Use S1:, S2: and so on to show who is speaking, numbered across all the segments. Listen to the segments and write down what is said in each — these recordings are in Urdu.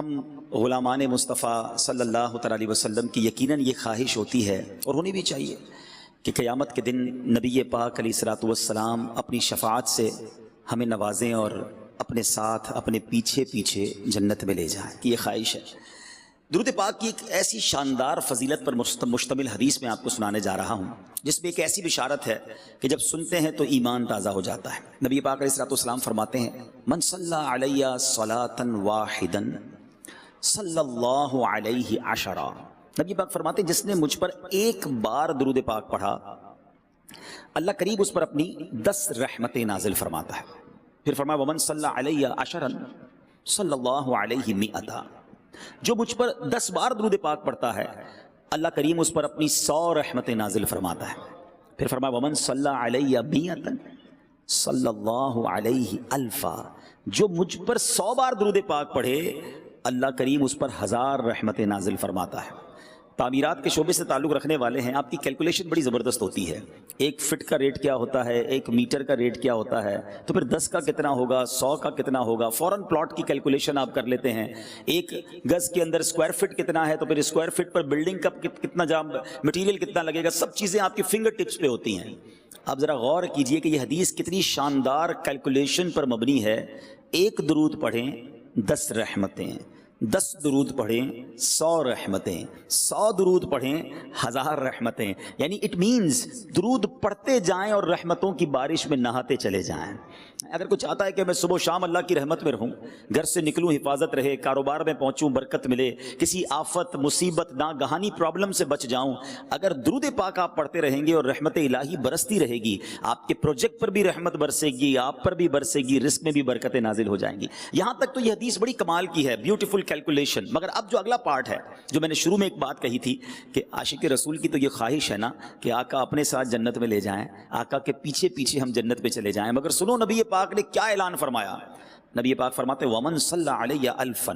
S1: ہم غلامان مصطفیٰ صلی اللہ تعالی علیہ وسلم کی یقیناً یہ خواہش ہوتی ہے اور ہونی بھی چاہیے کہ قیامت کے دن نبی پاک علیہ الصلوۃ والسلام اپنی شفاعت سے ہمیں نوازیں اور اپنے ساتھ اپنے پیچھے پیچھے جنت میں لے جائیں، کہ یہ خواہش ہے۔ درود پاک کی ایک ایسی شاندار فضیلت پر مشتمل حدیث میں آپ کو سنانے جا رہا ہوں، جس میں ایک ایسی بشارت ہے کہ جب سنتے ہیں تو ایمان تازہ ہو جاتا ہے۔ نبی پاک علیہ الصلوۃ والسلام فرماتے ہیں، من صلی علیہ صلاۃ واحدا صلی اللہ علیہ عشرہ۔ نبی پاک فرماتے ہیں جس نے مجھ پر ایک بار درود پاک پڑھا، اللہ قریب اس پر اپنی 10 رحمتیں نازل فرماتا ہے۔ پھر فرمایا ومن صلی علیہ عشرا صلی اللہ علیہ مئۃ، جو مجھ پر 10 بار درود پاک پڑھتا ہے اللہ کریم اس پر اپنی 100 رحمتیں نازل فرماتا ہے۔ پھر فرمایا ومن صلی علیہ مئۃ صلی اللہ علیہ الفا، جو مجھ پر 100 بار درود پاک پڑھے اللہ کریم اس پر 1000 رحمتیں نازل فرماتا ہے۔ تعمیرات کے شعبے سے تعلق رکھنے والے ہیں، آپ کی کیلکولیشن بڑی زبردست ہوتی ہے۔ 1 فٹ کا ریٹ کیا ہوتا ہے، 1 میٹر کا ریٹ کیا ہوتا ہے، تو پھر 10 کا کتنا ہوگا، 100 کا کتنا ہوگا، فوراً پلاٹ کی کیلکولیشن آپ کر لیتے ہیں۔ 1 گز کے اندر اسکوائر فٹ کتنا ہے، تو پھر اسکوائر فٹ پر بلڈنگ کا کتنا جام مٹیریل کتنا لگے گا، سب چیزیں آپ کی فنگر ٹپس پہ ہوتی ہیں۔ آپ ذرا غور کیجئے کہ یہ حدیث کتنی شاندار کیلکولیشن پر مبنی ہے۔ 1 درود پڑھیں 10 رحمتیں، 10 درود پڑھیں 100 رحمتیں، 100 درود پڑھیں 1000 رحمتیں، یعنی اٹ مینز درود پڑھتے جائیں اور رحمتوں کی بارش میں نہاتے چلے جائیں۔ اگر کوئی چاہتا ہے کہ میں صبح و شام اللہ کی رحمت میں رہوں، گھر سے نکلوں حفاظت رہے، کاروبار میں پہنچوں برکت ملے، کسی آفت مصیبت ناگہانی پرابلم سے بچ جاؤں، اگر درود پاک آپ پڑھتے رہیں گے اور رحمت الہی برستی رہے گی، آپ کے پروجیکٹ پر بھی رحمت برسے گی، آپ پر بھی برسے گی، رزق میں بھی برکتیں نازل ہو جائیں گی۔ یہاں تک تو یہ حدیث بڑی کمال کی ہے، بیوٹیفل کیلکولیشن۔ مگر اب جو اگلا پارٹ ہے، جو میں نے شروع میں ایک بات کہی تھی کہ عاشق رسول کی تو یہ خواہش ہے نا کہ آقا اپنے ساتھ جنت میں لے جائیں، آقا کے پیچھے پیچھے ہم جنت میں چلے جائیں۔ مگر سنو نبی پاک نے کیا اعلان فرمایا۔ نبی پاک فرماتے ومن صلی علیہ الفا،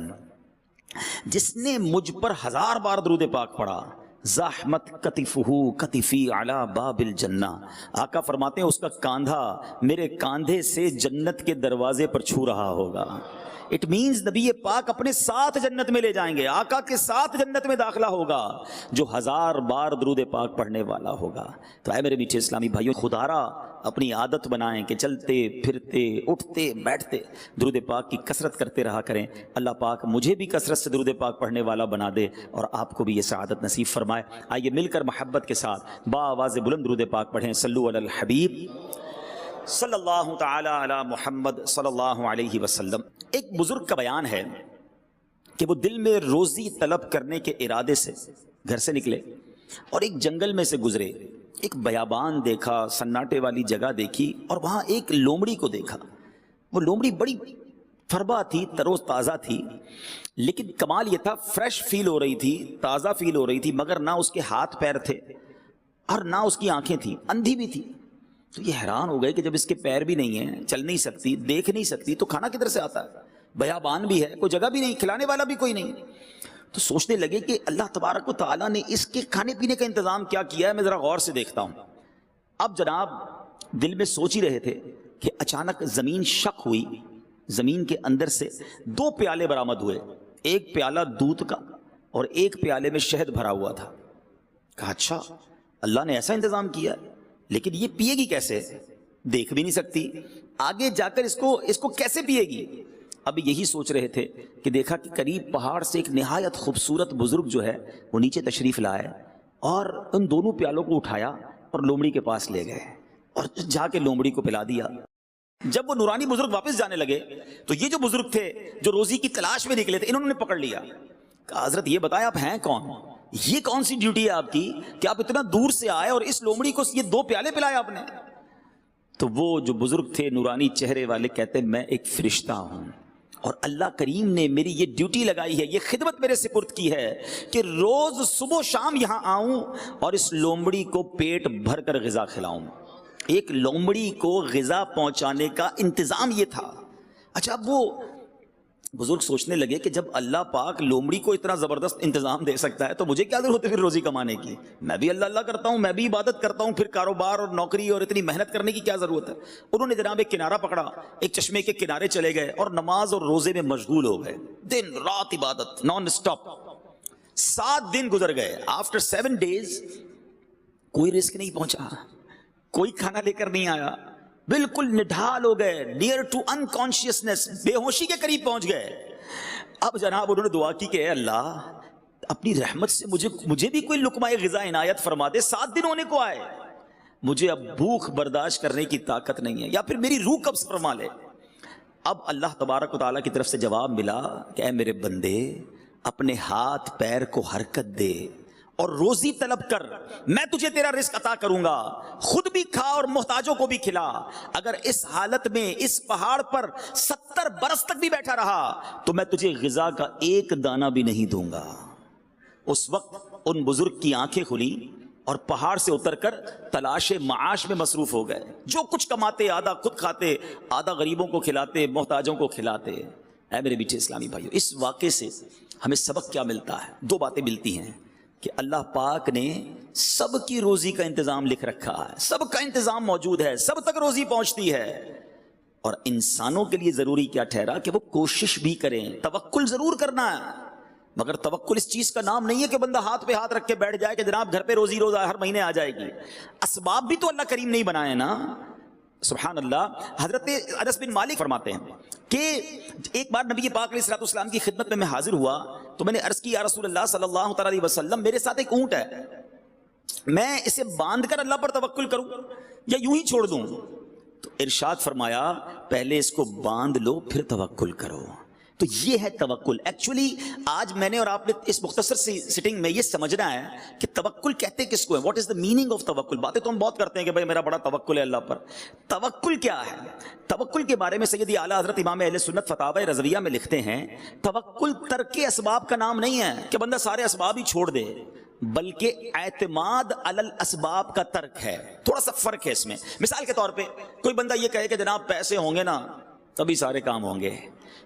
S1: جس نے مجھ پر 1000 بار درود پاک پڑھا، زحمت کتفہ کتفی علی باب الجنہ، آقا فرماتے ہیں اس کا کاندھا میرے کاندھے سے جنت کے دروازے پر چھو رہا ہوگا۔ اٹ مینز نبی پاک اپنے ساتھ جنت میں لے جائیں گے، آقا کے ساتھ جنت میں داخلہ ہوگا جو 1000 بار درود پاک پڑھنے والا ہوگا۔ تو اے میرے میٹھے اسلامی بھائیوں، خدارا اپنی عادت بنائیں کہ چلتے پھرتے اٹھتے بیٹھتے درود پاک کی کثرت کرتے رہا کریں۔ اللہ پاک مجھے بھی کثرت سے درود پاک پڑھنے والا بنا دے اور آپ کو بھی یہ سعادت نصیب فرمائے۔ آئیے مل کر محبت کے ساتھ با آواز بلند درود پاک پڑھیں۔ صلو علی الحبیب صلی اللہ تعالی علی محمد صلی اللہ علیہ وسلم۔ ایک بزرگ کا بیان ہے کہ وہ دل میں روزی طلب کرنے کے ارادے سے گھر سے نکلے اور ایک جنگل میں سے گزرے، ایک بیابان دیکھا، سناٹے والی جگہ دیکھی اور وہاں ایک لومڑی کو دیکھا۔ وہ لومڑی بڑی فربا تھی، ترو تازہ تھی، لیکن کمال یہ تھا فریش فیل ہو رہی تھی، تازہ فیل ہو رہی تھی، مگر نہ اس کے ہاتھ پیر تھے اور نہ اس کی آنکھیں تھیں، اندھی بھی تھی۔ تو یہ حیران ہو گئے کہ جب اس کے پیر بھی نہیں ہیں، چل نہیں سکتی، دیکھ نہیں سکتی، تو کھانا کدھر سے آتا ہے؟ بیابان بھی ہے، کوئی جگہ بھی نہیں، کھلانے والا بھی کوئی نہیں۔ تو سوچنے لگے کہ اللہ تبارک و تعالیٰ نے اس کے کھانے پینے کا انتظام کیا کیا ہے، میں ذرا غور سے دیکھتا ہوں۔ اب جناب دل میں سوچ ہی رہے تھے کہ اچانک زمین شق ہوئی، زمین کے اندر سے 2 پیالے برآمد ہوئے، ایک پیالہ دودھ کا اور ایک پیالے میں شہد بھرا ہوا تھا۔ کہا اچھا اللہ نے ایسا انتظام کیا ہے، لیکن یہ پیے گی کیسے؟ دیکھ بھی نہیں سکتی، آگے جا کر اس کو کیسے پیے گی؟ اب یہی سوچ رہے تھے کہ دیکھا کہ قریب پہاڑ سے ایک نہایت خوبصورت بزرگ جو ہے وہ نیچے تشریف لائے اور ان دونوں پیالوں کو اٹھایا اور لومڑی کے پاس لے گئے اور جا کے لومڑی کو پلا دیا۔ جب وہ نورانی بزرگ واپس جانے لگے تو یہ جو بزرگ تھے جو روزی کی تلاش میں نکلے تھے، انہوں نے پکڑ لیا۔ کہا حضرت یہ بتائیں آپ ہیں کون؟ یہ کون سی ڈیوٹی ہے آپ کی کہ آپ اتنا دور سے آئے اور اس لومڑی کو یہ 2 پیالے پلائے آپ نے؟ تو وہ جو بزرگ تھے نورانی چہرے والے کہتے میں ایک فرشتہ ہوں اور اللہ کریم نے میری یہ ڈیوٹی لگائی ہے، یہ خدمت میرے سپرد کی ہے کہ روز صبح و شام یہاں آؤں اور اس لومڑی کو پیٹ بھر کر غذا کھلاؤں۔ ایک لومڑی کو غذا پہنچانے کا انتظام یہ تھا۔ اچھا اب وہ بزرگ سوچنے لگے کہ جب اللہ پاک لومڑی کو اتنا زبردست انتظام دے سکتا ہے تو مجھے کیا ضرورت ہے پھر روزی کمانے کی؟ میں بھی اللہ اللہ کرتا ہوں، میں بھی عبادت کرتا ہوں، پھر کاروبار اور نوکری اور اتنی محنت کرنے کی کیا ضرورت ہے؟ انہوں نے جناب ایک کنارہ پکڑا، ایک چشمے کے کنارے چلے گئے اور نماز اور روزے میں مشغول ہو گئے، دن رات عبادت نان اسٹاپ۔ 7 دن گزر گئے۔ آفٹر 7 days کوئی رزق نہیں پہنچا، کوئی کھانا لے کر نہیں آیا، بالکل نڈھال ہو گئے، نیئر ٹو انکانشیسنس، بے ہوشی کے قریب پہنچ گئے۔ اب جناب انہوں نے دعا کی کہ اے اللہ اپنی رحمت سے مجھے بھی کوئی لقمہ غذا عنایت فرما دے، 7 دن ہونے کو آئے، مجھے اب بھوک برداشت کرنے کی طاقت نہیں ہے، یا پھر میری روح قبض فرما لے۔ اب اللہ تبارک و تعالیٰ کی طرف سے جواب ملا کہ اے میرے بندے اپنے ہاتھ پیر کو حرکت دے اور روزی طلب کر، میں تجھے تیرا رزق عطا کروں گا، خود بھی کھا اور محتاجوں کو بھی کھلا۔ اگر اس حالت میں اس پہاڑ پر 70 برس تک بھی بیٹھا رہا تو میں تجھے غذا کا ایک دانہ بھی نہیں دوں گا۔ اس وقت ان بزرگ کی آنکھیں کھلی اور پہاڑ سے اتر کر تلاش معاش میں مصروف ہو گئے، جو کچھ کماتے آدھا خود کھاتے، آدھا غریبوں کو کھلاتے، محتاجوں کو کھلاتے۔ اے میرے میٹھے اسلامی بھائیو، اس واقعے سے ہمیں سبق کیا ملتا ہے؟ 2 باتیں ملتی ہیں کہ اللہ پاک نے سب کی روزی کا انتظام لکھ رکھا ہے، سب کا انتظام موجود ہے، سب تک روزی پہنچتی ہے، اور انسانوں کے لیے ضروری کیا ٹھہرا کہ وہ کوشش بھی کریں، توکل ضرور کرنا ہے، مگر توکل اس چیز کا نام نہیں ہے کہ بندہ ہاتھ پہ ہاتھ رکھ کے بیٹھ جائے کہ جناب گھر پہ روزی روزہ ہر مہینے آ جائے گی۔ اسباب بھی تو اللہ کریم نہیں بنائے نا، سبحان اللہ۔ حضرت انس بن مالک فرماتے ہیں کہ ایک بار نبی پاک علیہ الصلوۃ والسلام کی خدمت میں حاضر ہوا تو میں نے عرض کی یا رسول اللہ صلی اللہ تعالی علیہ وسلم، میرے ساتھ ایک اونٹ ہے، میں اسے باندھ کر اللہ پر توکل کروں یا یوں ہی چھوڑ دوں؟ تو ارشاد فرمایا پہلے اس کو باندھ لو پھر توکل کرو۔ تو یہ ہے توکل۔ ایکچولی آج میں نے اور آپ نے اس مختصر سی سٹنگ میں یہ سمجھنا ہے کہ توکل کہتے کس کو ہے، what is the meaning of توکل۔ باتیں تو ہم بہت کرتے ہیں کہ بھائی میرا بڑا توکل ہے اللہ پر، توکل کیا ہے؟ توکل کے بارے میں سیدی اعلیٰ حضرت امام اہل سنت فتاوی رضویہ میں لکھتے ہیں توکل ترک اسباب کا نام نہیں ہے کہ بندہ سارے اسباب ہی چھوڑ دے، بلکہ اعتماد علی الاسباب کا ترک ہے۔ تھوڑا سا فرق ہے اس میں۔ مثال کے طور پہ کوئی بندہ یہ کہے کہ جناب پیسے ہوں گے نا تبھی سارے کام ہوں گے،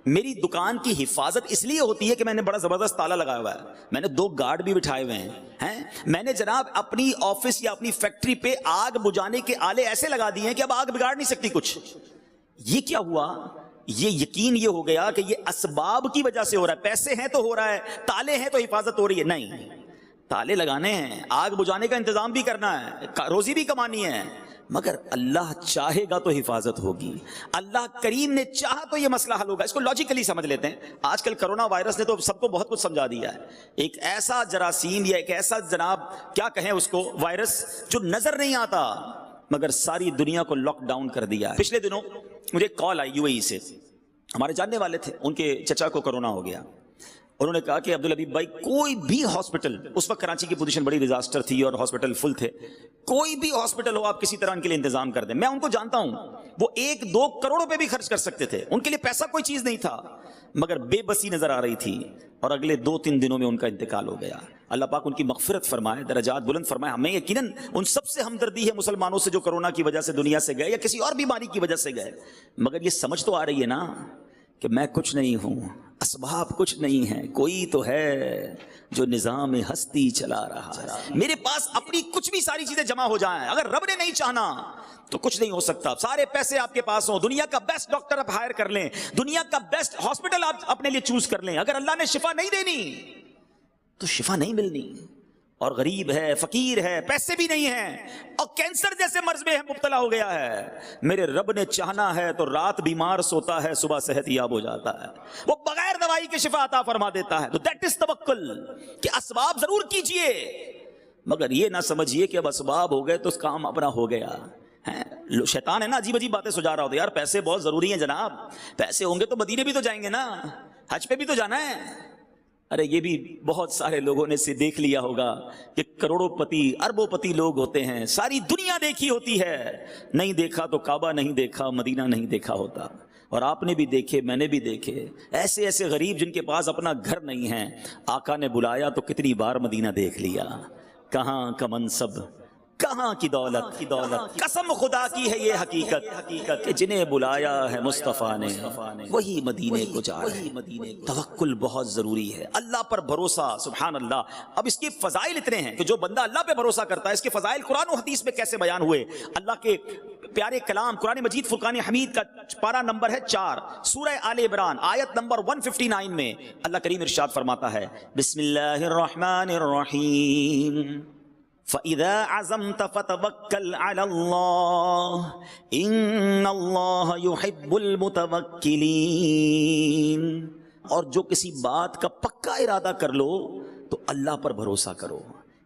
S1: میری دکان کی حفاظت اس لیے ہوتی ہے کہ میں نے بڑا زبردست تالا لگایا ہوا ہے، میں نے 2 گارڈ بھی بٹھائے ہوئے ہیں، میں نے جناب اپنی آفس یا اپنی فیکٹری پہ آگ بجھانے کے آلے ایسے لگا دیے ہیں کہ اب آگ بگاڑ نہیں سکتی کچھ۔ یہ کیا ہوا؟ یہ یقین یہ ہو گیا کہ یہ اسباب کی وجہ سے ہو رہا ہے، پیسے ہیں تو ہو رہا ہے، تالے ہیں تو حفاظت ہو رہی ہے۔ نہیں، تالے لگانے ہیں، آگ بجھانے کا انتظام بھی کرنا ہے، روزی بھی کمانی ہے، مگر اللہ چاہے گا تو حفاظت ہوگی، اللہ کریم نے چاہا تو یہ مسئلہ حل ہوگا۔ اس کو لاجیکلی سمجھ لیتے ہیں۔ آج کل کرونا وائرس نے تو سب کو بہت کچھ سمجھا دیا ہے۔ ایک ایسا جراثیم یا ایک ایسا جناب کیا کہیں اس کو وائرس جو نظر نہیں آتا مگر ساری دنیا کو لاک ڈاؤن کر دیا ہے۔ پچھلے دنوں مجھے ایک کال آئی UAE سے، ہمارے جاننے والے تھے، ان کے چچا کو کرونا ہو گیا۔ انہوں نے کہا کہ عبدالحبیب بھائی کوئی بھی ہاسپٹل، اس وقت کراچی کی پوزیشن بڑی ڈیزاسٹر تھی اور ہاسپٹل فل تھے، کوئی بھی ہاسپٹل ہو آپ کسی طرح ان کے لیے انتظام کر دیں۔ میں ان کو جانتا ہوں، وہ 1-2 کروڑ روپے بھی خرچ کر سکتے تھے، ان کے لیے پیسہ کوئی چیز نہیں تھا، مگر بے بسی نظر آ رہی تھی، اور اگلے 2-3 دنوں میں ان کا انتقال ہو گیا۔ اللہ پاک ان کی مغفرت فرمائے، درجات بلند فرمائے۔ ہمیں یقیناً ان سب سے ہمدردی ہے مسلمانوں سے جو کرونا کی وجہ سے دنیا سے گئے یا کسی اور بیماری کی وجہ سے گئے، مگر یہ سمجھ تو آ رہی ہے نا کہ میں کچھ نہیں ہوں، اسباب کچھ نہیں ہیں، کوئی تو ہے جو نظام ہستی چلا رہا ہے۔ میرے پاس اپنی کچھ بھی ساری چیزیں جمع ہو جائیں، اگر رب نے نہیں چاہنا تو کچھ نہیں ہو سکتا۔ سارے پیسے آپ کے پاس ہوں، دنیا کا بیسٹ ڈاکٹر آپ ہائر کر لیں، دنیا کا بیسٹ ہاسپٹل آپ اپنے لیے چوز کر لیں، اگر اللہ نے شفا نہیں دینی تو شفا نہیں ملنی۔ اور غریب ہے، فقیر ہے، پیسے بھی نہیں ہیں، اور کینسر جیسے مرض میں مبتلا ہو گیا ہے، میرے رب نے چاہنا ہے تو رات بیمار سوتا ہے، صبح صحت یاب ہو جاتا ہے، وہ بغیر دوائی کے شفا عطا فرما دیتا ہے۔ تو دیٹ از توکل، کہ اسباب ضرور کیجئے مگر یہ نہ سمجھیے کہ اب اسباب ہو گئے تو اس کام اپنا ہو گیا۔ شیطان ہے نا عجیب عجیب باتیں سجا رہا ہوتا ہے، یار پیسے بہت ضروری ہیں جناب، پیسے ہوں گے تو مدینے بھی تو جائیں گے نا، حج پہ بھی تو جانا ہے۔ ارے یہ بھی بہت سارے لوگوں نے سے دیکھ لیا ہوگا کہ کروڑوں پتی اربوں پتی لوگ ہوتے ہیں، ساری دنیا دیکھی ہوتی ہے، نہیں دیکھا تو کعبہ نہیں دیکھا، مدینہ نہیں دیکھا ہوتا۔ اور آپ نے بھی دیکھے، میں نے بھی دیکھے، ایسے ایسے غریب جن کے پاس اپنا گھر نہیں ہے، آقا نے بلایا تو کتنی بار مدینہ دیکھ لیا، کہاں کا منصب، کہاں کی دولت قسم خدا کی ہے یہ حقیقت کہ جنہیں بلایا ہے مصطفیٰ نے وہی مدینے کو جا رہے ہیں۔ توکل بہت ضروری ہے، اللہ پر بھروسہ، سبحان اللہ۔ اب اس کے فضائل اتنے ہیں کہ جو بندہ اللہ پہ بھروسہ کرتا ہے، اس کے فضائل قرآن و حدیث میں کیسے بیان ہوئے۔ اللہ کے پیارے کلام قرآن مجید فرقان حمید کا پارہ نمبر ہے 4، سورہ آل عمران آیت نمبر 159 میں اللہ کریم ارشاد فرماتا ہے، بسم اللہ الرحمن الرحیم، فَإِذَا عَزَمْتَ فَتَوَكَّلْ عَلَى اللَّهِ إِنَّ اللَّهَ يُحِبُّ الْمُتَوَكِّلِينَ۔ اور جو کسی بات کا پکا ارادہ کر لو تو اللہ پر بھروسہ کرو،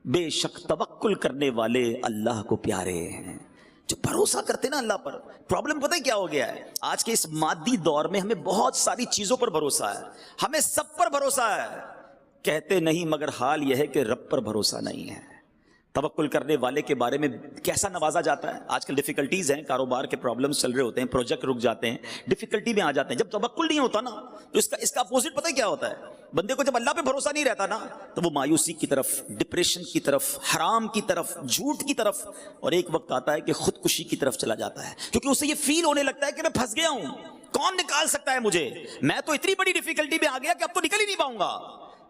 S1: بے شک توکل کرنے والے اللہ کو پیارے ہیں۔ جو بھروسہ کرتے نا اللہ پر، پرابلم پتہ ہے کیا ہو گیا ہے؟ آج کے اس مادی دور میں ہمیں بہت ساری چیزوں پر بھروسہ ہے، ہمیں سب پر بھروسہ ہے، کہتے نہیں مگر حال یہ ہے کہ رب پر بھروسہ نہیں ہے۔ توکل کرنے والے کے بارے میں کیسا نوازا جاتا ہے۔ آج کل ڈیفیکلٹیز ہیں، کاروبار کے پرابلمز چل رہے ہوتے ہیں، پروجیکٹ رک جاتے ہیں، ڈیفیکلٹی میں آ جاتے ہیں۔ جب توکل نہیں ہوتا نا تو اس کا اپوزٹ پتہ ہے کیا ہوتا ہے؟ بندے کو جب اللہ پہ بھروسہ نہیں رہتا نا تو وہ مایوسی کی طرف، ڈپریشن کی طرف، حرام کی طرف، جھوٹ کی طرف، اور ایک وقت آتا ہے کہ خودکشی کی طرف چلا جاتا ہے، کیونکہ اسے یہ فیل ہونے لگتا ہے کہ میں پھنس گیا ہوں، کون نکال سکتا ہے مجھے، میں تو اتنی بڑی ڈیفیکلٹی میں آ گیا کہ اب تو نکل ہی نہیں پاؤں گا۔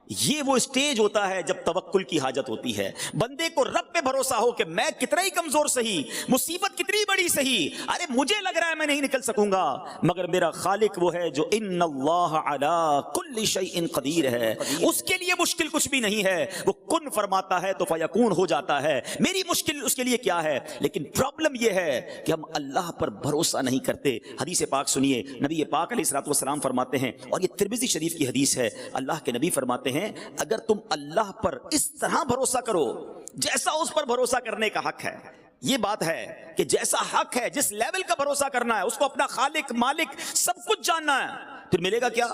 S1: یہ وہ اسٹیج ہوتا ہے جب توکل کی حاجت ہوتی ہے۔ بندے کو رب پہ بھروسہ ہو کہ میں کتنا ہی کمزور سہی، مصیبت کتنی بڑی سہی، ارے مجھے لگ رہا ہے میں نہیں نکل سکوں گا، مگر میرا خالق وہ ہے جو ان اللہ علی کل شیء قدیر ہے، اس کے لیے مشکل کچھ بھی نہیں ہے، وہ کن فرماتا ہے تو فیکون ہو جاتا ہے، میری مشکل اس کے لیے کیا ہے۔ لیکن پرابلم یہ ہے کہ ہم اللہ پر بھروسہ نہیں کرتے۔ حدیث پاک سنیے، نبی پاک علیہ الصلوۃ والسلام فرماتے ہیں، اور یہ ترمذی شریف کی حدیث ہے، اللہ کے نبی فرماتے ہیں اگر تم اللہ پر اس طرح بھروسہ کرو جیسا اس پر بھروسہ کرنے کا حق ہے، یہ بات ہے کہ جیسا حق ہے، جس لیول کا بھروسہ کرنا ہے، اس کو اپنا خالق مالک سب کچھ جاننا ہے، پھر ملے گا کیا؟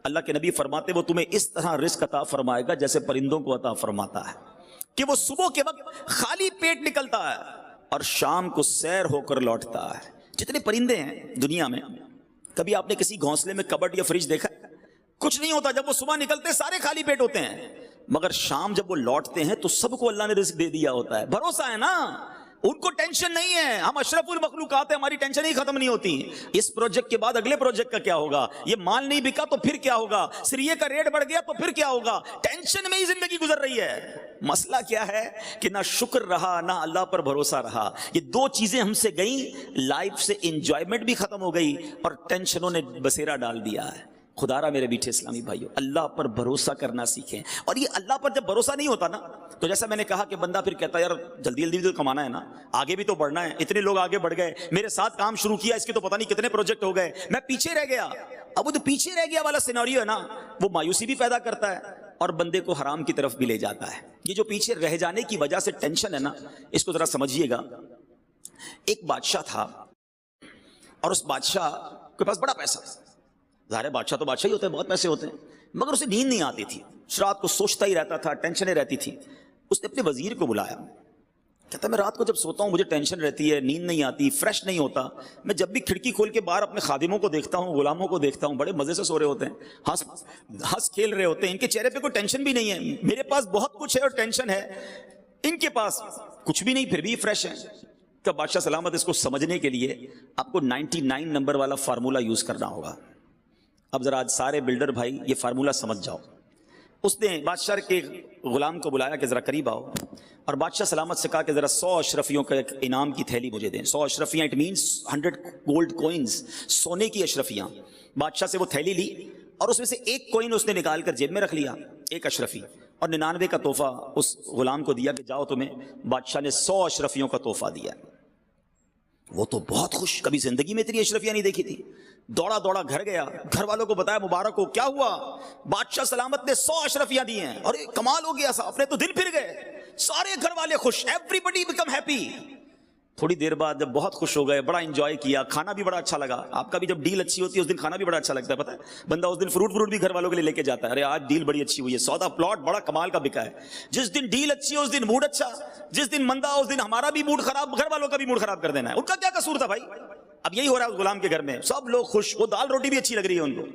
S1: اللہ کے نبی فرماتے وہ تمہیں اس طرح رزق عطا فرمائے گا جیسے پرندوں کو عطا فرماتا ہے، کہ وہ صبح کے وقت خالی پیٹ نکلتا ہے اور شام کو سیر ہو کر لوٹتا ہے۔ جتنے پرندے ہیں دنیا میں، کبھی آپ نے کسی گھونسلے میں کبڈ یا فریج دیکھا؟ کچھ نہیں ہوتا، جب وہ صبح نکلتے سارے خالی پیٹ ہوتے ہیں، مگر شام جب وہ لوٹتے ہیں تو سب کو اللہ نے رزق دے دیا ہوتا ہے۔ بھروسہ ہے نا، ان کو ٹینشن نہیں ہے، ہم اشرف المخلوقات ہیں، ہماری ٹینشن ہی ختم نہیں ہوتی، اس پروجیکٹ کے بعد اگلے پروجیکٹ کا کیا ہوگا، یہ مال نہیں بکا تو پھر کیا ہوگا، سریے کا ریٹ بڑھ گیا تو پھر کیا ہوگا، ٹینشن میں ہی زندگی گزر رہی ہے۔ مسئلہ کیا ہے کہ نہ شکر رہا نہ اللہ پر بھروسہ رہا، یہ دو چیزیں ہم سے گئیں، لائف سے انجوائمنٹ بھی ختم ہو گئی اور ٹینشنوں نے بسیرا ڈال دیا ہے۔ خدا را میرے میٹھے اسلامی بھائیو، اللہ پر بھروسہ کرنا سیکھیں۔ اور یہ اللہ پر جب بھروسہ نہیں ہوتا نا تو جیسا میں نے کہا کہ بندہ پھر کہتا ہے یار جلدی جلدی تو کمانا ہے نا، آگے بھی تو بڑھنا ہے، اتنے لوگ آگے بڑھ گئے، میرے ساتھ کام شروع کیا، اس کے تو پتہ نہیں کتنے پروجیکٹ ہو گئے، میں پیچھے رہ گیا۔ اب وہ جو پیچھے رہ گیا والا سیناریو ہے نا، وہ مایوسی بھی پیدا کرتا ہے اور بندے کو حرام کی طرف بھی لے جاتا ہے۔ یہ جو پیچھے رہ جانے کی وجہ سے ٹینشن ہے نا، اس کو ذرا سمجھیے گا۔ ایک بادشاہ تھا اور اس بادشاہ کے پاس بڑا پیسہ، ظاہر ہے بادشاہ تو بادشاہ ہی ہوتے ہیں، بہت پیسے ہوتے ہیں، مگر اسے نیند نہیں آتی تھی، رات کو سوچتا ہی رہتا تھا، ٹینشنیں رہتی تھی۔ اس نے اپنے وزیر کو بلایا، کہتا میں رات کو جب سوتا ہوں مجھے ٹینشن رہتی ہے، نیند نہیں آتی، فریش نہیں ہوتا، میں جب بھی کھڑکی کھول کے باہر اپنے خادموں کو دیکھتا ہوں، غلاموں کو دیکھتا ہوں، بڑے مزے سے سو رہے ہوتے ہیں، ہنس کھیل رہے ہوتے ہیں، ان کے چہرے پہ کوئی ٹینشن بھی نہیں ہے، میرے پاس بہت کچھ ہے اور ٹینشن ہے، ان کے پاس کچھ بھی نہیں پھر بھی فریش ہے۔ تو بادشاہ سلامت اس کو سمجھنے کے لیے آپ کو 99 نمبر والا فارمولا یوز کرنا ہوگا۔ اب ذرا آج سارے بلڈر بھائی یہ فارمولا سمجھ جاؤ۔ اس نے بادشاہ کے غلام کو بلایا کہ ذرا قریب آؤ، اور بادشاہ سلامت سے کہا کہ ذرا 100 اشرفیوں کا ایک انعام کی تھیلی مجھے دیں۔ 100 اشرفیاں، اٹ مینس 100 گولڈ کوئنز، سونے کی اشرفیاں۔ بادشاہ سے وہ تھیلی لی اور اس میں سے ایک کوئن اس نے نکال کر جیب میں رکھ لیا، ایک اشرفی، اور 99 کا تحفہ اس غلام کو دیا کہ جاؤ تمہیں بادشاہ نے 100 اشرفیوں کا تحفہ دیا۔ وہ تو بہت خوش، کبھی زندگی میں اتنی اشرفیاں نہیں دیکھی تھی، دوڑا دوڑا گھر گیا، گھر والوں کو بتایا مبارک ہو، کیا ہوا، بادشاہ سلامت نے 100 اشرفیاں دی ہیں، اور کمال ہو گیا، اپنے تو دل پھر گئے، سارے گھر والے خوش، ایوری بڈی بیکم ہیپی۔ تھوڑی دیر بعد جب بہت خوش ہو گئے، بڑا انجوائے کیا، کھانا بھی بڑا اچھا لگا۔ آپ کا بھی جب ڈیل اچھی ہوتی ہے اس دن کھانا بھی بڑا اچھا لگتا ہے، پتہ ہے بندہ اس دن فروٹ بھی گھر والوں کے لیے لے کے جاتا ہے، ارے آج ڈیل بڑی اچھی ہوئی ہے، سودا پلاٹ بڑا کمال کا بکا ہے۔ جس دن ڈیل اچھی ہے اس دن موڈ اچھا، جس دن مندہ اس دن ہمارا بھی موڈ خراب، گھر والوں کا بھی موڈ خراب کر دینا ہے۔ ان کا کیا قصور تھا بھائی؟ اب یہی ہو رہا ہے اس غلام کے گھر میں، سب لوگ خوش، وہ دال روٹی بھی اچھی لگ رہی ہے ان کو۔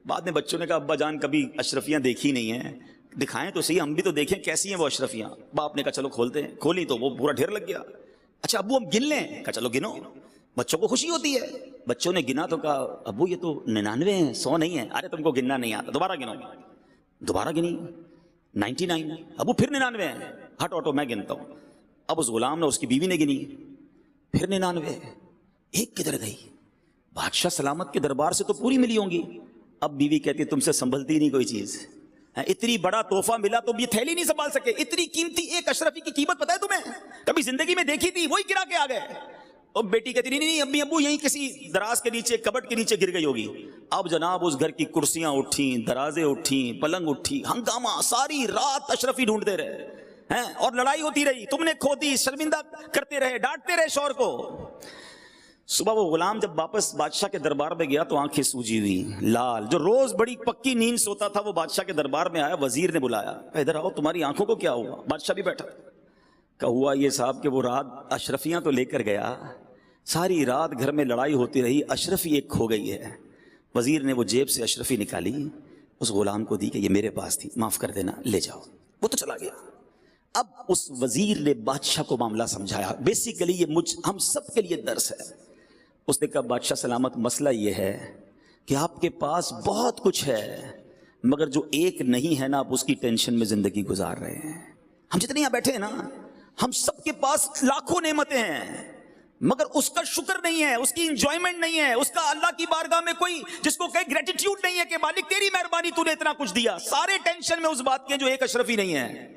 S1: بعد میں بچوں نے کہا ابا جان کبھی اشرفیاں دیکھی نہیں ہیں، دکھائیں تو صحیح، ہم بھی تو دیکھیں کیسی ہیں وہ اشرفیاں. باپ نے کہا چلو کھولتے ہیں. کھولی تو وہ پورا ڈھیر لگ گیا. اچھا ابو ہم گن لیں؟ کہا چلو گنو. بچوں کو خوشی ہوتی ہے. بچوں نے گنا تو کہا ابو یہ تو 99 ہیں، 100 نہیں ہے. ارے تم کو گننا نہیں آتا، دوبارہ گنو. دوبارہ گنی 99. ابو پھر 99 ہیں. ہٹ آٹو میں گنتا ہوں. اب اس غلام نے، اس کی بیوی نے گنی، پھر 99. ایک کدھر گئی؟ بادشاہ سلامت کے دربار سے تو پوری ملی ہوں گی. اب بیوی کہتی ہے تم سے سنبھلتی نہیں کوئی چیز. اتنی بڑا تحفہ ملا تو یہ تھیلی نہیں سنبھال سکے. اتنی قیمتی ایک اشرفی کی قیمت پتہ ہے تمہیں؟ کبھی زندگی میں دیکھی تھی؟ وہی گرا کے آ گئے. اور بیٹی کہتی نہیں امی ابو یہیں کسی دراز کے نیچے، کبٹ کے نیچے گر گئی ہوگی. اب جناب اس گھر کی کرسیاں اٹھیں، درازیں اٹھیں، پلنگ اٹھی، ہنگامہ. ساری رات اشرفی ڈھونڈتے رہے ہیں اور لڑائی ہوتی رہی. تم نے کھو دی، شرمندہ کرتے رہے، ڈانٹتے رہے شوہر کو. صبح وہ غلام جب واپس بادشاہ کے دربار میں گیا تو آنکھیں سوجی ہوئی، لال. جو روز بڑی پکی نیند سوتا تھا وہ بادشاہ کے دربار میں آیا. وزیر نے بلایا، ادھر آؤ تمہاری آنکھوں کو کیا ہوا؟ بادشاہ بھی بیٹھا. کہ ہوا یہ صاحب کہ وہ رات اشرفیاں تو لے کر گیا، ساری رات گھر میں لڑائی ہوتی رہی، اشرفی ایک کھو گئی ہے. وزیر نے وہ جیب سے اشرفی نکالی، اس غلام کو دی کہ یہ میرے پاس تھی، معاف کر دینا، لے جاؤ. وہ تو چلا گیا. اب اس وزیر نے بادشاہ کو معاملہ سمجھایا. بیسیکلی یہ ہم سب کے لیے درس ہے. اس نے کہا بادشاہ سلامت مسئلہ یہ ہے کہ آپ کے پاس بہت کچھ ہے، مگر جو ایک نہیں ہے نا آپ اس کی ٹینشن میں زندگی گزار رہے ہیں. ہم جتنے یہاں بیٹھے ہیں نا، ہم سب کے پاس لاکھوں نعمتیں ہیں، مگر اس کا شکر نہیں ہے، اس کی انجوائمنٹ نہیں ہے، اس کا اللہ کی بارگاہ میں کوئی جس کو کہے گریٹیٹیوڈ نہیں ہے کہ مالک تیری مہربانی تو نے اتنا کچھ دیا. سارے ٹینشن میں اس بات کے جو ایک اشرفی نہیں ہے.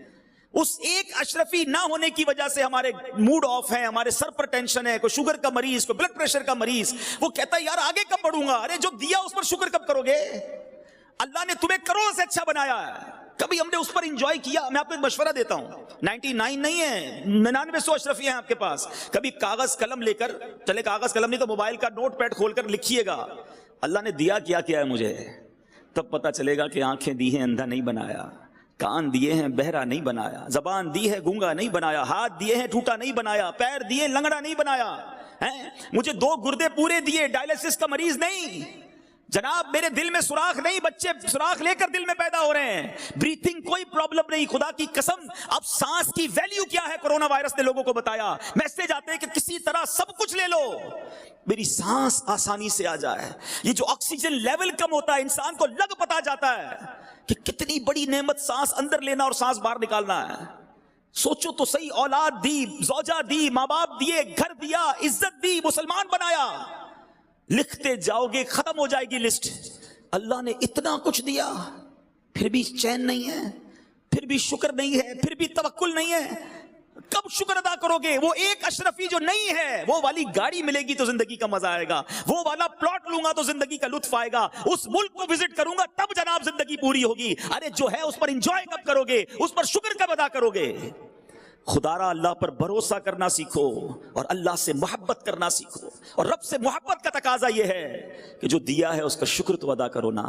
S1: اس ایک اشرفی نہ ہونے کی وجہ سے ہمارے موڈ آف ہے، ہمارے سر پر ٹینشن ہے. کوئی شوگر کا مریض، کوئی بلڈ پریشر کا مریض، وہ کہتا ہے یار آگے کب بڑھوں گا. ارے جو دیا اس پر شکر کب کرو گے؟ اللہ نے تمہیں کروڑ سے اچھا بنایا ہے، کبھی ہم نے اس پر انجوائے کیا؟ میں آپ کو ایک مشورہ دیتا ہوں، 99 نہیں ہے، 99 اشرفی ہیں آپ کے پاس. کبھی کاغذ قلم لے کر چلے، کاغذ قلم نہیں تو موبائل کا نوٹ پیڈ کھول کر لکھیے گا اللہ نے دیا کیا کیا ہے مجھے. تب پتہ چلے گا کہ آنکھیں دی ہیں اندھا نہیں بنایا، کان دیے ہیں بہرا نہیں بنایا، زبان دی ہے گونگا نہیں بنایا، ہاتھ دیے ہیں ٹوٹا نہیں بنایا، پیر دیے لنگڑا نہیں بنایا. مجھے 2 گردے پورے دیے، ڈائلسس کا مریض نہیں جناب. میرے دل میں سوراخ نہیں، بچے سوراخ لے کر دل میں پیدا ہو رہے ہیں. بریتھنگ کوئی پرابلم نہیں. خدا کی قسم اب سانس کی ویلیو کیا ہے کرونا وائرس نے لوگوں کو بتایا. میسج آتے ہیں کہ کسی طرح سب کچھ لے لو، میری سانس آسانی سے آ جائے. یہ جو آکسیجن لیول کم ہوتا ہے انسان کو لگ پتا جاتا ہے کہ کتنی بڑی نعمت سانس اندر لینا اور سانس باہر نکالنا ہے. سوچو تو صحیح، اولاد دی، زوجہ دی، ماں باپ دیے، گھر دیا، عزت دی، مسلمان بنایا. لکھتے جاؤ گے ختم ہو جائے گی لسٹ. اللہ نے اتنا کچھ دیا پھر بھی چین نہیں ہے، پھر بھی شکر نہیں ہے، پھر بھی توکل نہیں ہے. کب شکر ادا کرو گے؟ وہ ایک اشرفی جو نہیں ہے، وہ والی گاڑی ملے گی تو زندگی کا مزہ آئے گا، وہ والا پلاٹ لوں گا تو زندگی کا لطف آئے گا، اس ملک کو وزٹ کروں گا تب جناب زندگی پوری ہوگی. ارے جو ہے اس پر انجوائے کب کرو گے؟ اس پر شکر کب ادا کرو گے؟ خدا را اللہ پر بھروسہ کرنا سیکھو اور اللہ سے محبت کرنا سیکھو. اور رب سے محبت کا تقاضا یہ ہے کہ جو دیا ہے اس کا شکر تو ادا کرو نا.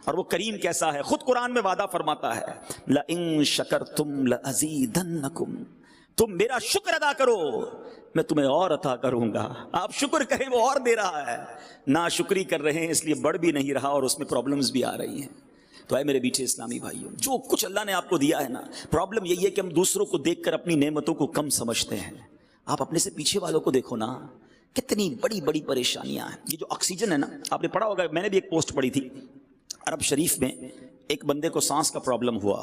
S1: اور وہ کریم کیسا ہے؟ خود قرآن میں وعدہ فرماتا ہے لَإِن شَكَرْتُمْ لَأَزِيدَنَّكُمْ، تم میرا شکر ادا کرو میں تمہیں اور عطا کروں گا. آپ شکر کریں وہ اور دے رہا ہے، نا شکری کر رہے ہیں اس لیے بڑھ بھی نہیں رہا اور اس میں پرابلمز بھی آ رہی ہیں. تو اے میرے بیٹھے اسلامی بھائیوں، جو کچھ اللہ نے آپ کو دیا ہے نا، پرابلم یہی ہے کہ ہم دوسروں کو دیکھ کر اپنی نعمتوں کو کم سمجھتے ہیں. آپ اپنے سے پیچھے والوں کو دیکھو نا، کتنی بڑی بڑی پریشانیاں ہیں. یہ جو آکسیجن ہے نا، آپ نے پڑھا ہوگا، میں نے بھی ایک پوسٹ پڑھی تھی، عرب شریف میں ایک بندے کو سانس کا پرابلم ہوا،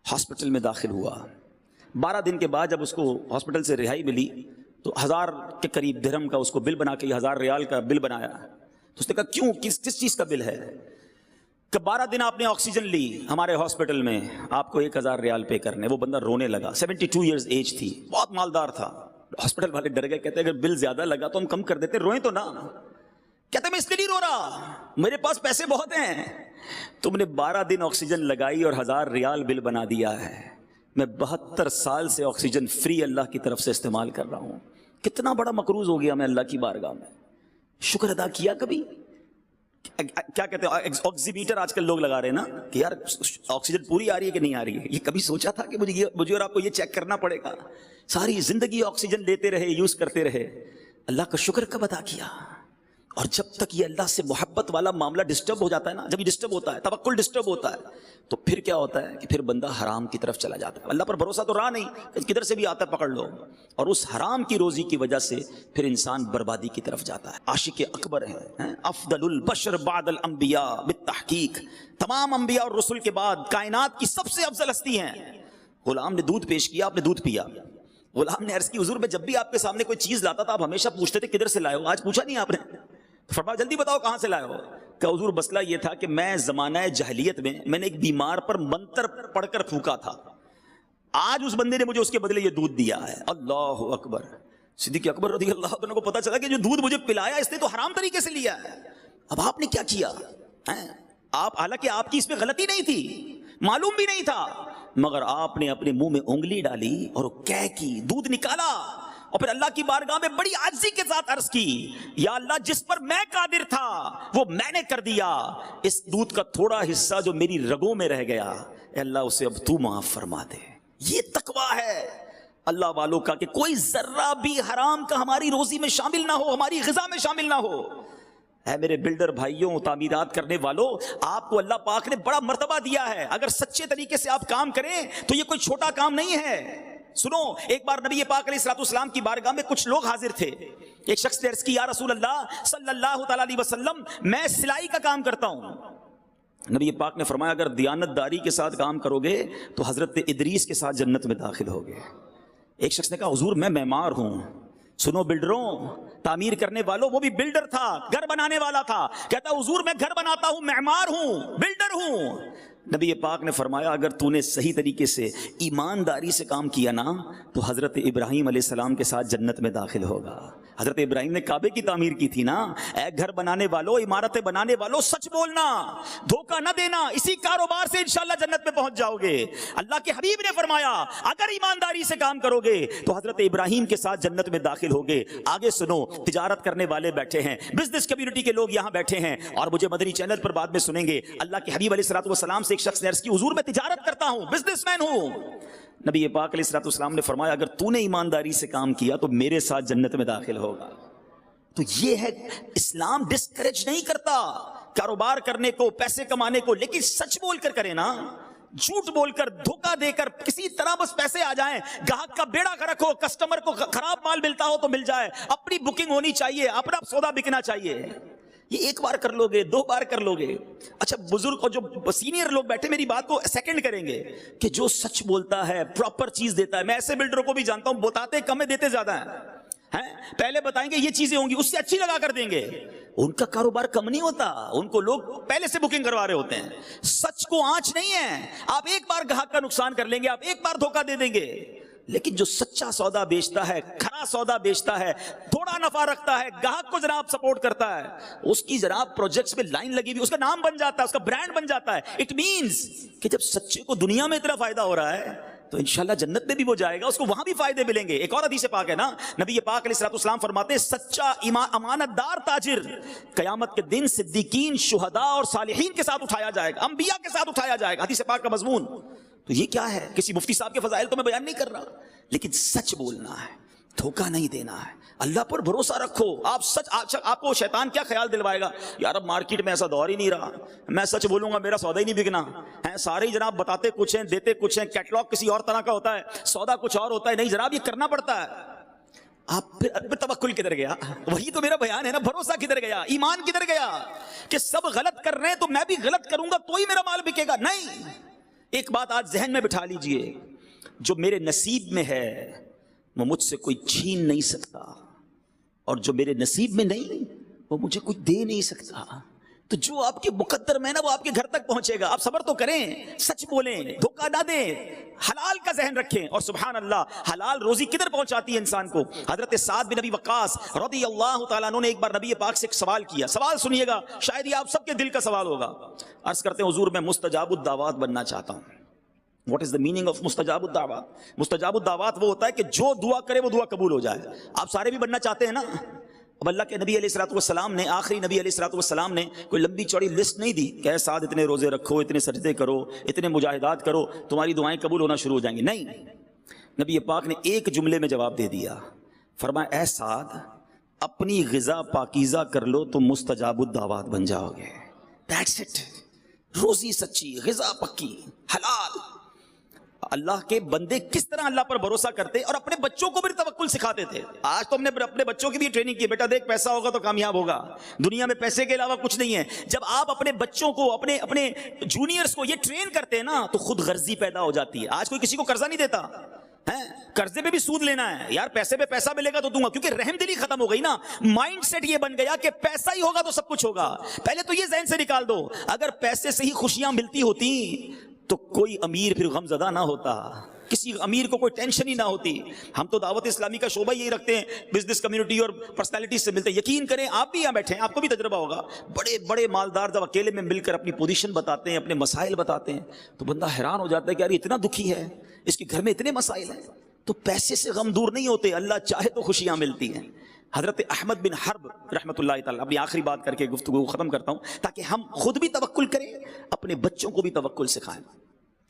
S1: ہاسپٹل میں داخل ہوا. 12 دن کے بعد جب اس کو ہاسپٹل سے رہائی ملی تو 1000 کے قریب درہم کا اس کو بل بنا کے، 1000 ریال کا بل بنایا. تو اس نے کہا کیوں، کس چیز کا بل ہے؟ کہ 12 دن آپ نے آکسیجن لی ہمارے ہاسپٹل میں، آپ کو 1000 ریال پے کرنے. وہ بندہ رونے لگا. 72 ایئرز ایج تھی، بہت مالدار تھا. ہاسپٹل والے ڈر گئے، کہتے اگر بل زیادہ لگا تو ہم کم کر دیتے، روئیں تو نا. کہتے میں اس لیے نہیں رو رہا، میرے پاس پیسے بہت ہیں. تم نے 12 دن آکسیجن لگائی اور 1000 ریال بل بنا دیا ہے. میں 72 سال سے آکسیجن فری اللہ کی طرف سے استعمال کر رہا ہوں. کتنا بڑا مقروض ہو گیا میں اللہ کی بارگاہ میں. شکر ادا کیا کبھی؟ کیا کہتے ہیں آکسیمیٹر آج کل لوگ لگا رہے ہیں نا کہ یار آکسیجن پوری آ رہی ہے کہ نہیں آ رہی ہے. یہ کبھی سوچا تھا کہ مجھے اور آپ کو یہ چیک کرنا پڑے گا؟ ساری زندگی آکسیجن لیتے رہے، یوز کرتے رہے. اللہ کا شکر کب ادا کیا؟ اور جب تک یہ اللہ سے محبت والا معاملہ ڈسٹرب ہو جاتا ہے نا، جب یہ ڈسٹرب ہوتا ہے، توکل ڈسٹرب ہوتا ہے، تو پھر کیا ہوتا ہے کہ پھر بندہ حرام کی طرف چلا جاتا ہے. اللہ پر بھروسہ تو رہا نہیں، کدھر سے بھی آتا ہے پکڑ لو، اور اس حرام کی روزی کی وجہ سے پھر انسان بربادی کی طرف جاتا ہے. عاشق اکبر ہیں، افضل البشر بعد الانبیاء بالتحقیق، تمام انبیاء اور رسل کے بعد کائنات کی سب سے افضل ہستی ہیں. غلام نے دودھ پیش کیا، آپ نے دودھ پیا. غلام نے عرض کی حضور میں جب بھی آپ کے سامنے کوئی چیز لاتا تھا آپ ہمیشہ پوچھتے تھے کدھر سے لائے ہو، آج پوچھا نہیں آپ نے. فرمایا جلدی بتاؤ کہاں سے لائے ہو. کہ حضور مسئلہ یہ تھا کہ میں زمانہ جاہلیت میں نے ایک بیمار پر منتر پڑھ کر پھونکا تھا، آج اس بندے نے مجھے اس کے بدلے یہ دودھ دیا ہے. اللہ اکبر. صدیق اکبر رضی اللہ عنہ کو پتا چلا کہ جو دودھ مجھے پلایا اس نے تو حرام طریقے سے لیا ہے. اب آپ نے کیا کیا؟ آپ حالانکہ آپ کی اس میں غلطی نہیں تھی، معلوم بھی نہیں تھا، مگر آپ نے اپنے منہ میں انگلی ڈالی اور کہہ کی دودھ نکالا، اور پھر اللہ کی بارگاہ میں بڑی عاجزی کے ساتھ عرض کی یا اللہ جس پر میں قادر تھا وہ میں نے کر دیا، اس دودھ کا تھوڑا حصہ جو میری رگوں میں رہ گیا اے اللہ اسے اب تو معاف فرما دے. یہ تقویٰ ہے اللہ والوں کا کہ کوئی ذرہ بھی حرام کا ہماری روزی میں شامل نہ ہو، ہماری غذا میں شامل نہ ہو. اے میرے بلڈر بھائیوں، تعمیرات کرنے والوں، آپ کو اللہ پاک نے بڑا مرتبہ دیا ہے. اگر سچے طریقے سے آپ کام کریں تو یہ کوئی چھوٹا کام نہیں ہے. سنو، ایک بار نبی پاک علیہ الصلوۃ والسلام کی بارگاہ میں کچھ لوگ حاضر تھے. ایک شخص نے عرض کی یا رسول اللہ صلی اللہ تعالی علیہ وسلم میں سلائی کا کام کرتا ہوں. نبی پاک نے فرمایا اگر دیانت داری کے ساتھ کام کرو گے تو حضرت ادریس کے ساتھ جنت میں داخل ہوگے. ایک شخص نے کہا حضور میں معمار ہوں. سنو بلڈروں، تعمیر کرنے والوں، وہ بھی بلڈر تھا، گھر بنانے والا تھا. کہتا حضور میں گھر بناتا ہوں، معمار ہوں، بلڈر ہوں. نبی پاک نے فرمایا اگر تو نے صحیح طریقے سے ایمانداری سے کام کیا نا تو حضرت ابراہیم علیہ السلام کے ساتھ جنت میں داخل ہوگا. حضرت ابراہیم نے کعبے کی تعمیر کی تھی نا. اے گھر بنانے والوں، عمارتیں بنانے والوں، سچ بولنا، دھوکہ نہ دینا، اسی کاروبار سے انشاءاللہ جنت میں پہنچ جاؤ گے. اللہ کے حبیب نے فرمایا اگر ایمانداری سے کام کرو گے تو حضرت ابراہیم کے ساتھ جنت میں داخل ہوگے. آگے سنو، تجارت کرنے والے بیٹھے ہیں، بزنس کمیونٹی کے لوگ یہاں بیٹھے ہیں اور مجھے مدنی چینل پر بعد میں سنیں گے. اللہ کے حبیب علیہ الصلوۃ والسلام سے ایک شخص نے عرض کی حضور میں تجارت کرتا ہوں، بزنس مین ہوں. نبی پاک علیہ الصلوۃ والسلام نے فرمایا اگر تو نے ایمانداری سے کام کیا تو میرے ساتھ جنت میں داخل ہوگا. تو یہ ہے اسلام ڈسکریج نہیں کرتا کاروبار کرنے کو، پیسے کمانے کو، لیکن سچ بول کر کرے نا. جھوٹ بول کر، دھوکہ دے کر کسی طرح بس پیسے آ جائیں، گاہک کا بیڑا غرق ہو، کسٹمر کو خراب مال ملتا ہو تو مل جائے، اپنی بکنگ ہونی چاہیے، اپنا سودا بکنا چاہیے. یہ ایک بار کر لو گے، دو بار کر لو گے. اچھا بزرگ اور جو سینئر لوگ بیٹھے میری بات کو سیکنڈ کریں گے کہ جو سچ بولتا ہے، پراپر چیز دیتا ہے. میں ایسے بلڈروں کو بھی جانتا ہوں بتاتے کم ہے دیتے زیادہ ہیں. پہلے بتائیں گے یہ چیزیں ہوں گی، اس سے اچھی لگا کر دیں گے. ان کا کاروبار کم نہیں ہوتا، ان کو لوگ پہلے سے بکنگ کروا رہے ہوتے ہیں. سچ کو آنچ نہیں ہے. آپ ایک بار گاہک کا نقصان کر لیں گے، آپ ایک بار دھوکہ دے دیں گے، لیکن جو سچا سودا بیچتا ہے، کھرا سودا بیچتا ہے، تھوڑا نفع رکھتا ہے، گاہک کو جناب سپورٹ کرتا ہے، اس کی جناب پروجیکٹس میں لائن لگی ہوئی، اس کا نام بن جاتا ہے، اس کا برانڈ بن جاتا ہے. اٹ مینز کہ جب سچے کو دنیا میں اتنا فائدہ ہو رہا ہے تو انشاءاللہ جنت میں بھی وہ جائے گا، اس کو وہاں بھی فائدے ملیں گے. ایک اور حدیث پاک ہے نا، نبی پاک علیہ الصلوۃ والسلام فرماتے ہیں سچا امانت دار تاجر قیامت کے دن صدیقین، شہداء اور صالحین کے ساتھ اٹھایا جائے گا، انبیاء کے ساتھ اٹھایا جائے گا. حدیث پاک کا مضمون تو یہ کیا ہے؟ کسی مفتی صاحب کے فضائل تو میں بیان نہیں کر رہا، لیکن سچ بولنا ہے، دھوکہ نہیں دینا ہے، اللہ پر بھروسہ رکھو. آپ سچ، آپ کو شیطان کیا خیال دلوائے گا؟ یار اب مارکیٹ میں ایسا دور ہی نہیں رہا، میں سچ بولوں گا میرا سودا ہی نہیں بکنا ہے. سارے جناب بتاتے کچھ ہیں، دیتے کچھ ہیں، کیٹلاگ کسی اور طرح کا ہوتا ہے، سودا کچھ اور ہوتا ہے. نہیں جناب، یہ کرنا پڑتا ہے. آپ پھر توکل کدھر گیا؟ وہی تو میرا بیان ہے نا. بھروسہ کدھر گیا؟ ایمان کدھر گیا؟ کہ سب غلط کر رہے ہیں تو میں بھی غلط کروں گا تو ہی میرا مال بکے گا؟ نہیں. ایک بات آج ذہن میں بٹھا لیجئے، جو میرے نصیب میں ہے وہ مجھ سے کوئی چھین نہیں سکتا، اور جو میرے نصیب میں نہیں وہ مجھے کچھ دے نہیں سکتا. تو جو آپ کے مقدر میں نا وہ آپ کے گھر تک پہنچے گا. آپ صبر تو کریں، سچ بولیں، دھوکہ نہ دیں، حلال کا ذہن رکھیں. اور سبحان اللہ، حلال روزی کدھر پہنچاتی ہے انسان کو. حضرت سعد بن ابی وقاص رضی اللہ تعالیٰ عنہ نے ایک بار نبی پاک سے ایک سوال کیا. سوال سنیے گا، شاید یہ آپ سب کے دل کا سوال ہوگا. عرض کرتے ہیں حضور میں مستجاب الدعوات بننا چاہتا ہوں. What is the meaning of مستجاب الدعوات؟ مستجاب الدعوات وہ ہوتا ہے کہ جو دعا کرے وہ دعا قبول ہو جائے. آپ سارے بھی بننا چاہتے ہیں نا. اب اللہ کے نبی علیہ الصلوۃ والسلام نے، آخری نبی علیہ الصلوۃ والسلام نے کوئی لمبی چوڑی لسٹ نہیں دی کہ اے سعد اتنے روزے رکھو، اتنے سجدے کرو، اتنے مجاہدات کرو، تمہاری دعائیں قبول ہونا شروع ہو جائیں گی. نہیں، نبی پاک نے ایک جملے میں جواب دے دیا. فرمایا اے سعد، اپنی غذا پاکیزہ کر لو تو مستجاب الدعوات بن جاؤ گے. That's it. روزی سچی، غذا پکی، حلال. اللہ کے بندے کس طرح اللہ پر بھروسہ کرتے اور اپنے بچوں کو بھی توکل سکھاتے تھے. آج تو ہم نے اپنے بچوں کی بھی ٹریننگ کی، بیٹا دیکھ پیسہ ہوگا تو کامیاب ہوگا، دنیا میں پیسے کے علاوہ کچھ نہیں ہے. جب آپ اپنے بچوں کو، اپنے جونیئرز کو یہ ٹرین کرتے ہیں نا تو خود غرضی پیدا ہو جاتی ہے. آج کوئی کسی کو قرضہ نہیں دیتا، قرضے پہ بھی سود لینا ہے. یار پیسے پہ پیسہ ملے گا تو دوں گا، کیونکہ رحم دلی ختم ہو گئی نا. مائنڈ سیٹ یہ بن گیا کہ پیسہ ہی ہوگا تو سب کچھ ہوگا. پہلے تو یہ ذہن سے نکال دو، اگر پیسے سے ہی خوشیاں ملتی ہوتی تو کوئی امیر پھر غم زدہ نہ ہوتا، کسی امیر کو کوئی ٹینشن ہی نہ ہوتی. ہم تو دعوت اسلامی کا شعبہ یہی رکھتے ہیں، بزنس کمیونٹی اور پرسنالٹی سے ملتے ہیں. یقین کریں آپ بھی یہاں بیٹھے ہیں، آپ کو بھی تجربہ ہوگا. بڑے بڑے مالدار جب اکیلے میں مل کر اپنی پوزیشن بتاتے ہیں، اپنے مسائل بتاتے ہیں تو بندہ حیران ہو جاتا ہے کہ یار اتنا دکھی ہے، اس کے گھر میں اتنے مسائل ہیں. تو پیسے سے غم دور نہیں ہوتے، اللہ چاہے تو خوشیاں ملتی ہیں. حضرت احمد بن حرب رحمۃ اللہ تعالی، اپنی آخری بات کر کے گفتگو ختم کرتا ہوں تاکہ ہم خود بھی توکل کریں، اپنے بچوں کو بھی توکل سکھائیں.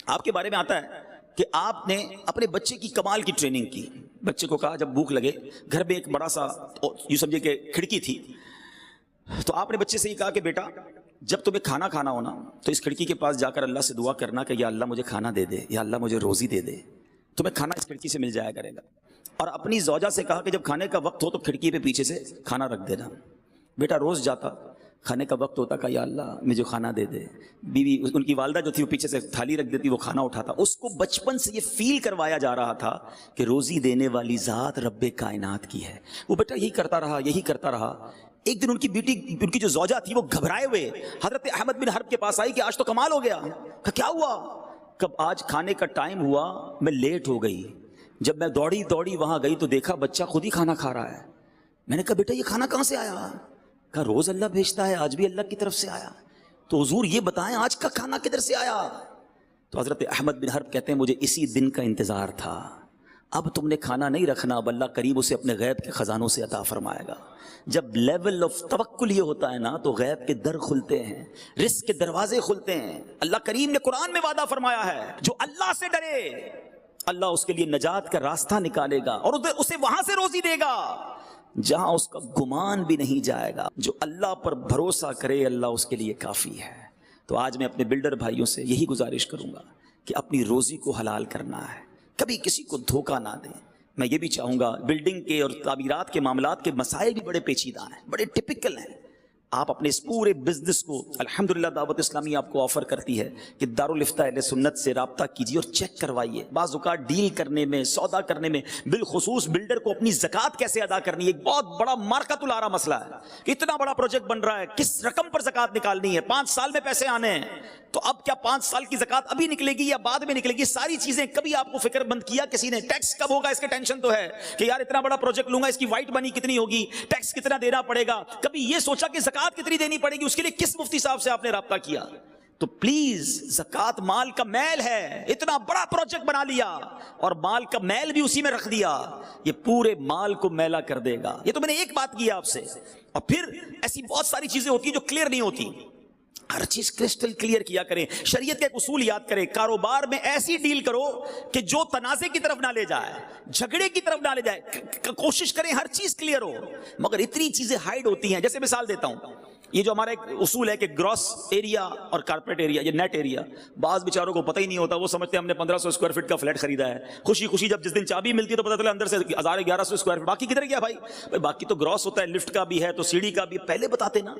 S1: آپ کے بارے میں آتا ہے کہ آپ نے اپنے بچے کی کمال کی ٹریننگ کی. بچے کو کہا جب بھوک لگے، گھر میں ایک بڑا سا یوں سمجھے کہ کھڑکی تھی، تو آپ نے بچے سے یہ کہا کہ بیٹا جب تمہیں کھانا کھانا ہونا تو اس کھڑکی کے پاس جا کر اللہ سے دعا کرنا کہ یا اللہ مجھے کھانا دے دے، یا اللہ مجھے روزی دے دے. تمہیں کھانا اس کھڑکی سے مل جایا کرے گا. اور اپنی زوجہ سے کہا کہ جب کھانے کا وقت ہو تو کھڑکی پہ پیچھے سے کھانا رکھ دینا. بیٹا روز جاتا، کھانے کا وقت ہوتا کہ یا اللہ مجھے کھانا دے دے. بیوی ان کی والدہ جو تھی وہ پیچھے سے تھالی رکھ دیتی، وہ کھانا اٹھاتا. اس کو بچپن سے یہ فیل کروایا جا رہا تھا کہ روزی دینے والی ذات رب کائنات کی ہے. وہ بیٹا یہی کرتا رہا. ایک دن ان کی بیٹی، ان کی جو زوجہ تھی، وہ گھبرائے ہوئے حضرت احمد بن حرب کے پاس آئی کہ آج تو کمال ہو گیا. کیا ہوا؟ کب آج کھانے کا ٹائم ہوا میں لیٹ ہو گئی. جب میں دوڑی وہاں گئی تو دیکھا بچہ خود ہی کھانا کھا رہا ہے. میں نے کہا بیٹا یہ کھانا کہاں سے آیا؟ کہا روز اللہ بھیجتا ہے، آج بھی اللہ کی طرف سے آیا. تو حضور یہ بتائیں آج کا کھانا کدھر سے آیا؟ تو حضرت احمد بن حرب کہتے ہیں مجھے اسی دن کا انتظار تھا. اب تم نے کھانا نہیں رکھنا، اب اللہ کریم اسے اپنے غیب کے خزانوں سے عطا فرمائے گا. جب لیول آف توکل یہ ہوتا ہے نا تو غیب کے در کھلتے ہیں، رزق کے دروازے کھلتے ہیں. اللہ کریم نے قرآن میں وعدہ فرمایا ہے جو اللہ سے ڈرے اللہ اس کے لیے نجات کا راستہ نکالے گا اور اسے وہاں سے روزی دے گا جہاں اس کا گمان بھی نہیں جائے گا. جو اللہ پر بھروسہ کرے اللہ اس کے لیے کافی ہے. تو آج میں اپنے بلڈر بھائیوں سے یہی گزارش کروں گا کہ اپنی روزی کو حلال کرنا ہے، کبھی کسی کو دھوکہ نہ دیں. میں یہ بھی چاہوں گا، بلڈنگ کے اور تعمیرات کے معاملات کے مسائل بھی بڑے پیچیدہ ہیں، بڑے ٹپیکل ہیں. آپ اپنے اس پورے بزنس کو الحمدللہ دعوت اسلامی آپ کو آفر کرتی ہے کہ دارالفتہ اہل سنت سے رابطہ کیجیے اور چیک کروائیے. بعض اوقات ڈیل کرنے میں، سودا کرنے میں، بالخصوص بلڈر کو اپنی زکوٰۃ کیسے ادا کرنی ہے ایک بہت بڑا مارکت الارا مسئلہ ہے. اتنا بڑا پروجیکٹ بن رہا ہے، کس رقم پر زکوٰۃ نکالنی ہے، 5 سال میں پیسے آنے ہیں، تو اب کیا 5 سال کی زکوٰۃ ابھی نکلے گی یا بعد میں نکلے گی؟ ساری چیزیں کبھی آپ کو فکر مند کیا کسی نے؟ ٹیکس کب ہوگا اس کے ٹینشن تو ہے کہ یار اتنا بڑا پروجیکٹ لوں گا، اس کی وائٹ منی کتنی ہوگی، ٹیکس کتنا دینا پڑے گا. کبھی یہ سوچا کہ زکوٰۃ کتنی دینی پڑے گی، اس کے لیے کس مفتی صاحب سے آپ نے رابطہ کیا؟ تو پلیز زکوٰۃ مال کا میل ہے. اتنا بڑا پروجیکٹ بنا لیا اور مال کا میل بھی اسی میں رکھ دیا، یہ پورے مال کو میلا کر دے گا. یہ تو میں نے ایک بات کی آپ سے. اور پھر ایسی بہت ساری چیزیں ہوتی ہیں جو کلیئر نہیں ہوتی. ہر چیز کرسٹل کلیئر کیا کریں. شریعت کا ایک اصول یاد کریں، کاروبار میں ایسی ڈیل کرو کہ جو تنازع کی طرف نہ لے جائے، جھگڑے کی طرف نہ لے جائے. کوشش کریں ہر چیز کلیئر ہو، مگر اتنی چیزیں ہائیڈ ہوتی ہیں. جیسے مثال دیتا ہوں، یہ جو ہمارا ایک اصول ہے کہ گراس ایریا اور کارپیٹ ایریا، یہ نیٹ ایریا، بعض بیچاروں کو پتہ ہی نہیں ہوتا. وہ سمجھتے ہیں ہم نے 1500 اسکوائر فٹ کا فلیٹ خریدا ہے، خوشی خوشی جب جس دن چابی ملتی ہے تو پتہ چلا اندر سے 1100 اسکوائر فٹ. باقی کدھر گیا بھائی؟ باقی تو گراس ہوتا ہے، لفٹ کا بھی ہے تو سیڑھی کا بھی. پہلے بتاتے نا،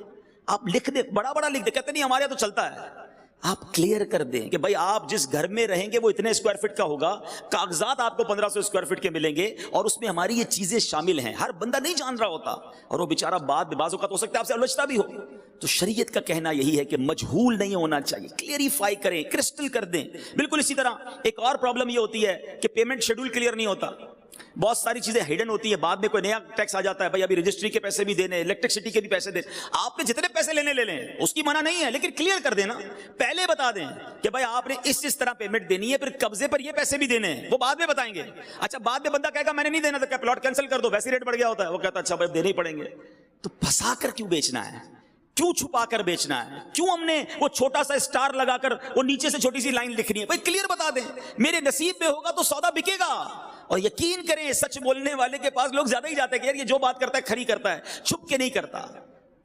S1: آپ لکھ دیں، بڑا بڑا لکھ دیں. کہتے نہیں ہمارے یہاں تو چلتا ہے. آپ کلیئر کر دیں کہ بھائی آپ جس گھر میں رہیں گے وہ اتنے اسکوائر فٹ کا ہوگا، کاغذات آپ کو 1500 اسکوائر فٹ کے ملیں گے اور اس میں ہماری یہ چیزیں شامل ہیں. ہر بندہ نہیں جان رہا ہوتا اور وہ بیچارہ بعد میں بعض اوقات ہو سکتا ہے آپ سے الجھتا بھی ہو. تو شریعت کا کہنا یہی ہے کہ مجہول نہیں ہونا چاہیے، کلیئریفائی کریں، کرسٹل کر دیں. بالکل اسی طرح ایک اور پرابلم یہ ہوتی ہے کہ پیمنٹ شیڈول کلیئر نہیں ہوتا. بہت ساری چیزیں ہڈن ہوتی ہیں، بعد میں کوئی نیا ٹیکس آ جاتا ہے، بھائی ابھی رجسٹری کے پیسے بھی دینے، الیکٹرسٹی کے بھی پیسے دینے. آپ نے جتنے پیسے لینے لے لیں، اس کی منع نہیں ہے، لیکن کلیئر کر دینا. پہلے بتا دیں کہ بھائی آپ نے اس طرح پیمنٹ دینی ہے، پھر قبضے پر یہ پیسے بھی دینے ہیں، وہ بعد میں بتائیں گے. اچھا بعد میں بندہ کہے گا میں نے نہیں دینا تھا، پلاٹ کینسل کر دو، ویسے ریٹ بڑھ گیا ہوتا ہے، وہ کہتا ہے اچھا بھائی دینے ہی پڑیں گے. تو پھنسا کر کیوں بیچنا ہے؟ کیوں چھپا کر بیچنا ہے؟ کیوں ہم نے وہ چھوٹا سا اسٹار لگا کر وہ نیچے سے چھوٹی سی لائن لکھنی ہے؟ بھائی کلیئر بتا دیں، میرے نصیب میں ہوگا تو سودا بکے گا۔ اور یقین کریں سچ بولنے والے کے پاس لوگ زیادہ ہی جاتے ہیں کہ یار یہ جو بات کرتا ہے کھری کرتا ہے، چھپ کے نہیں کرتا۔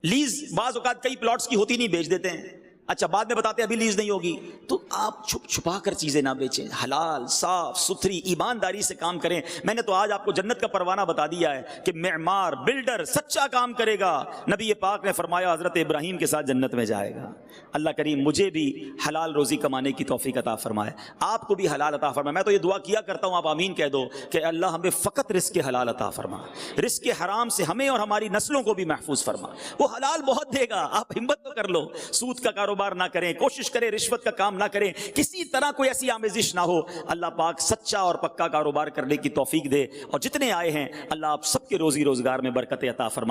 S1: لیز بعض اوقات کئی پلاٹس کی ہوتی نہیں، بیچ دیتے ہیں، اچھا بعد میں بتاتے ہیں ابھی لیز نہیں ہوگی۔ تو آپ چھپ چھپا کر چیزیں نہ بیچیں، حلال صاف ستھری ایمانداری سے کام کریں۔ میں نے تو آج آپ کو جنت کا پروانہ بتا دیا ہے کہ معمار بلڈر سچا کام کرے گا، نبی پاک نے فرمایا حضرت ابراہیم کے ساتھ جنت میں جائے گا۔ اللہ کریم مجھے بھی حلال روزی کمانے کی توفیق عطا فرمائے، آپ کو بھی حلال عطا فرمائے۔ میں تو یہ دعا کیا کرتا ہوں، آپ آمین کہہ دو کہ اللہ ہمیں فقط رزق حلال عطا فرما، رزق حرام سے ہمیں اور ہماری نسلوں کو بھی محفوظ فرما۔ وہ حلال بہت دے گا، آپ ہمت تو کر لو، سود کا کاروبار نہ کریں، کوشش کریں رشوت کا کام نہ کریں، کسی طرح کوئی ایسی آمیزش نہ ہو۔ اللہ پاک سچا اور پکا کاروبار کرنے کی توفیق دے، اور جتنے آئے ہیں اللہ آپ سب کے روزی روزگار میں برکت عطا فرما۔